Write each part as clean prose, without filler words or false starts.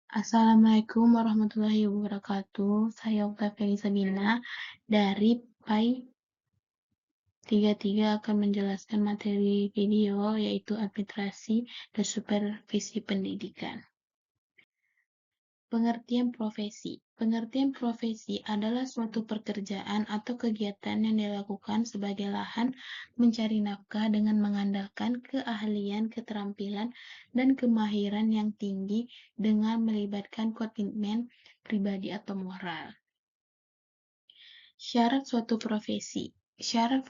Assalamualaikum warahmatullahi wabarakatuh. Saya Oktavia Sabina dari PAI 33 akan menjelaskan materi video yaitu administrasi dan supervisi pendidikan. Pengertian profesi. Pengertian profesi adalah suatu pekerjaan atau kegiatan yang dilakukan sebagai lahan mencari nafkah dengan mengandalkan keahlian, keterampilan, dan kemahiran yang tinggi dengan melibatkan komitmen pribadi atau moral. Syarat suatu profesi. Syarat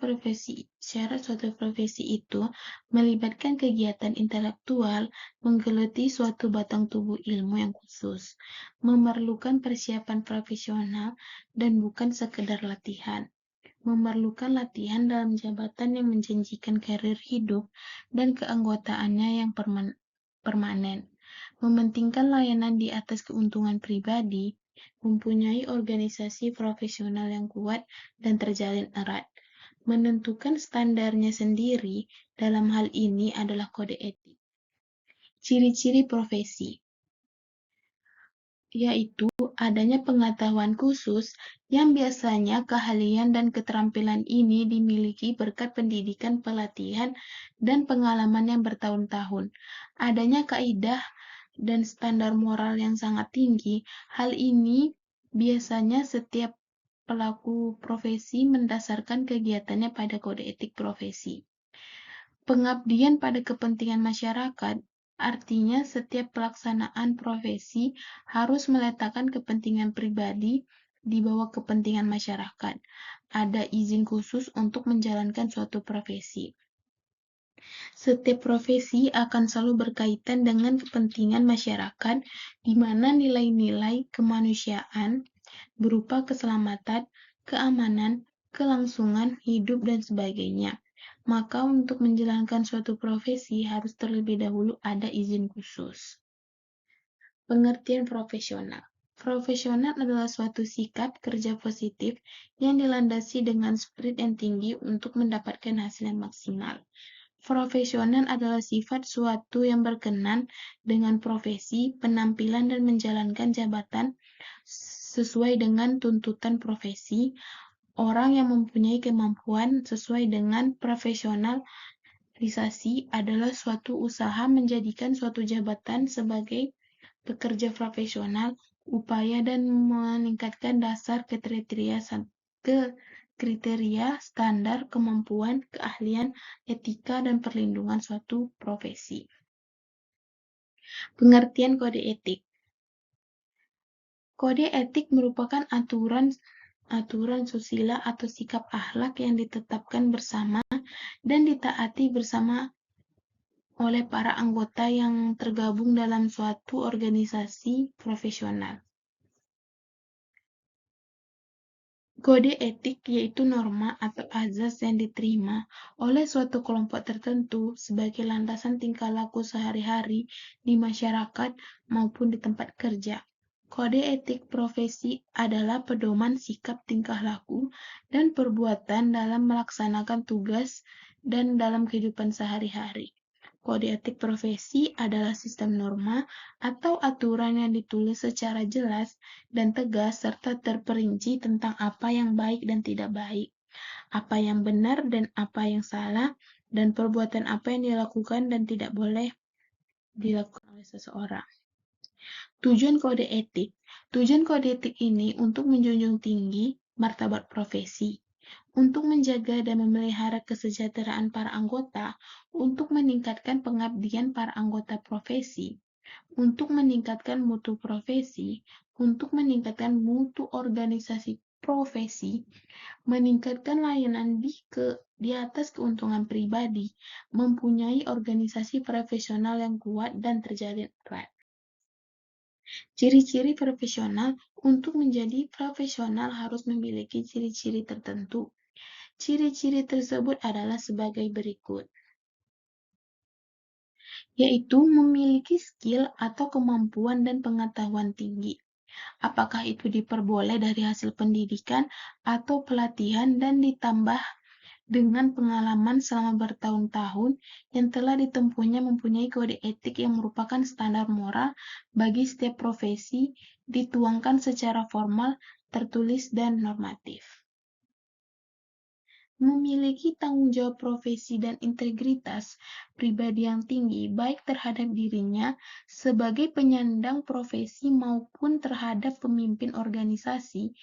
suatu profesi itu melibatkan kegiatan intelektual, menggeluti suatu batang tubuh ilmu yang khusus, memerlukan persiapan profesional, dan bukan sekedar latihan. Memerlukan latihan dalam jabatan yang menjanjikan karir hidup dan keanggotaannya yang permanen. Mementingkan layanan di atas keuntungan pribadi, mempunyai organisasi profesional yang kuat dan terjalin erat. Menentukan standarnya sendiri dalam hal ini adalah kode etik. Ciri-ciri profesi, yaitu adanya pengetahuan khusus yang biasanya keahlian dan keterampilan ini dimiliki berkat pendidikan, pelatihan, dan pengalaman yang bertahun-tahun. Adanya kaidah dan standar moral yang sangat tinggi. Hal ini biasanya setiap pelaku profesi mendasarkan kegiatannya pada kode etik profesi. Pengabdian pada kepentingan masyarakat, artinya setiap pelaksanaan profesi harus meletakkan kepentingan pribadi di bawah kepentingan masyarakat. Ada izin khusus untuk menjalankan suatu profesi. Setiap profesi akan selalu berkaitan dengan kepentingan masyarakat, di mana nilai-nilai kemanusiaan berupa keselamatan, keamanan, kelangsungan hidup, dan sebagainya. Maka untuk menjalankan suatu profesi harus terlebih dahulu ada izin khusus. Pengertian profesional. Profesional adalah suatu sikap kerja positif yang dilandasi dengan spirit yang tinggi untuk mendapatkan hasil yang maksimal. Profesional adalah sifat suatu yang berkenan dengan profesi, penampilan, dan menjalankan jabatan sesuai dengan tuntutan profesi. Orang yang mempunyai kemampuan sesuai dengan profesionalisasi adalah suatu usaha menjadikan suatu jabatan sebagai pekerja profesional, upaya dan meningkatkan dasar kriteria, standar, kemampuan, keahlian, etika, dan perlindungan suatu profesi. Pengertian kode etik. Kode etik merupakan aturan susila atau sikap akhlak yang ditetapkan bersama dan ditaati bersama oleh para anggota yang tergabung dalam suatu organisasi profesional. Kode etik yaitu norma atau azas yang diterima oleh suatu kelompok tertentu sebagai landasan tingkah laku sehari-hari di masyarakat maupun di tempat kerja. Kode etik profesi adalah pedoman sikap tingkah laku dan perbuatan dalam melaksanakan tugas dan dalam kehidupan sehari-hari. Kode etik profesi adalah sistem norma atau aturan yang ditulis secara jelas dan tegas serta terperinci tentang apa yang baik dan tidak baik, apa yang benar dan apa yang salah, dan perbuatan apa yang dilakukan dan tidak boleh dilakukan oleh seseorang. Tujuan kode etik. Tujuan kode etik ini untuk menjunjung tinggi martabat profesi, untuk menjaga dan memelihara kesejahteraan para anggota, untuk meningkatkan pengabdian para anggota profesi, untuk meningkatkan mutu profesi, untuk meningkatkan mutu organisasi profesi, meningkatkan layanan di atas keuntungan pribadi, mempunyai organisasi profesional yang kuat dan terjalin erat. Ciri-ciri profesional. Untuk menjadi profesional harus memiliki ciri-ciri tertentu. Ciri-ciri tersebut adalah sebagai berikut, yaitu memiliki skill atau kemampuan dan pengetahuan tinggi. Apakah itu diperoleh dari hasil pendidikan atau pelatihan dan ditambah dengan pengalaman selama bertahun-tahun yang telah ditempuhnya mempunyai kode etik yang merupakan standar moral bagi setiap profesi, dituangkan secara formal, tertulis, dan normatif. Memiliki tanggung jawab profesi dan integritas pribadi yang tinggi, baik terhadap dirinya sebagai penyandang profesi maupun terhadap pemimpin organisasi,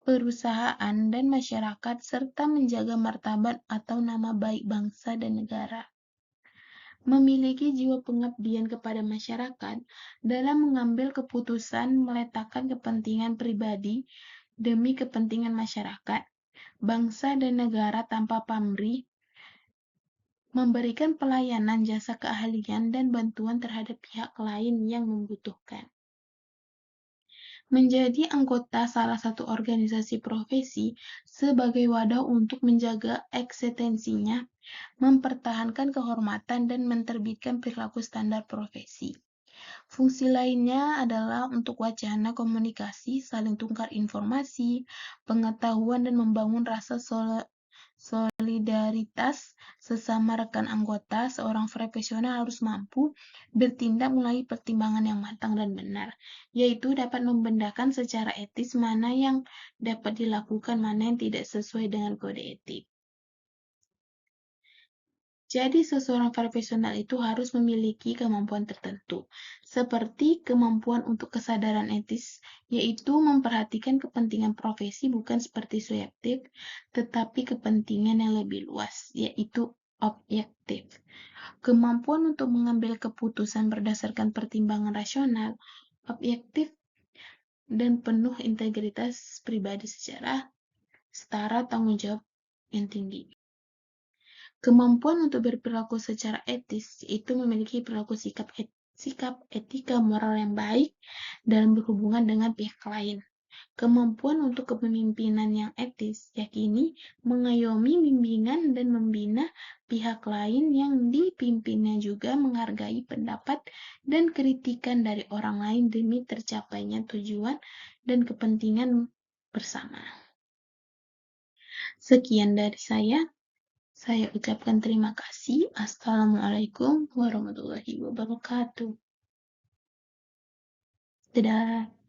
perusahaan, dan masyarakat, serta menjaga martabat atau nama baik bangsa dan negara. Memiliki jiwa pengabdian kepada masyarakat dalam mengambil keputusan meletakkan kepentingan pribadi demi kepentingan masyarakat, bangsa dan negara tanpa pamrih, memberikan pelayanan jasa keahlian dan bantuan terhadap pihak lain yang membutuhkan. Menjadi anggota salah satu organisasi profesi sebagai wadah untuk menjaga eksistensinya, mempertahankan kehormatan, dan menerbitkan perilaku standar profesi. Fungsi lainnya adalah untuk wacana komunikasi, saling tukar informasi, pengetahuan, dan membangun rasa solidaritas sesama rekan anggota. Seorang profesional harus mampu bertindak melalui pertimbangan yang matang dan benar, yaitu dapat membedakan secara etis mana yang dapat dilakukan, mana yang tidak sesuai dengan kode etik. Jadi, seseorang profesional itu harus memiliki kemampuan tertentu, seperti kemampuan untuk kesadaran etis, yaitu memperhatikan kepentingan profesi bukan seperti subjektif, tetapi kepentingan yang lebih luas, yaitu objektif. Kemampuan untuk mengambil keputusan berdasarkan pertimbangan rasional, objektif, dan penuh integritas pribadi secara setara tanggung jawab yang tinggi. Kemampuan untuk berperilaku secara etis itu memiliki perilaku sikap etika moral yang baik dalam berhubungan dengan pihak lain. Kemampuan untuk kepemimpinan yang etis yakini mengayomi, bimbingan, dan membina pihak lain yang dipimpinnya, juga menghargai pendapat dan kritikan dari orang lain demi tercapainya tujuan dan kepentingan bersama. Sekian dari saya. Saya ucapkan terima kasih. Assalamualaikum warahmatullahi wabarakatuh. Dadah.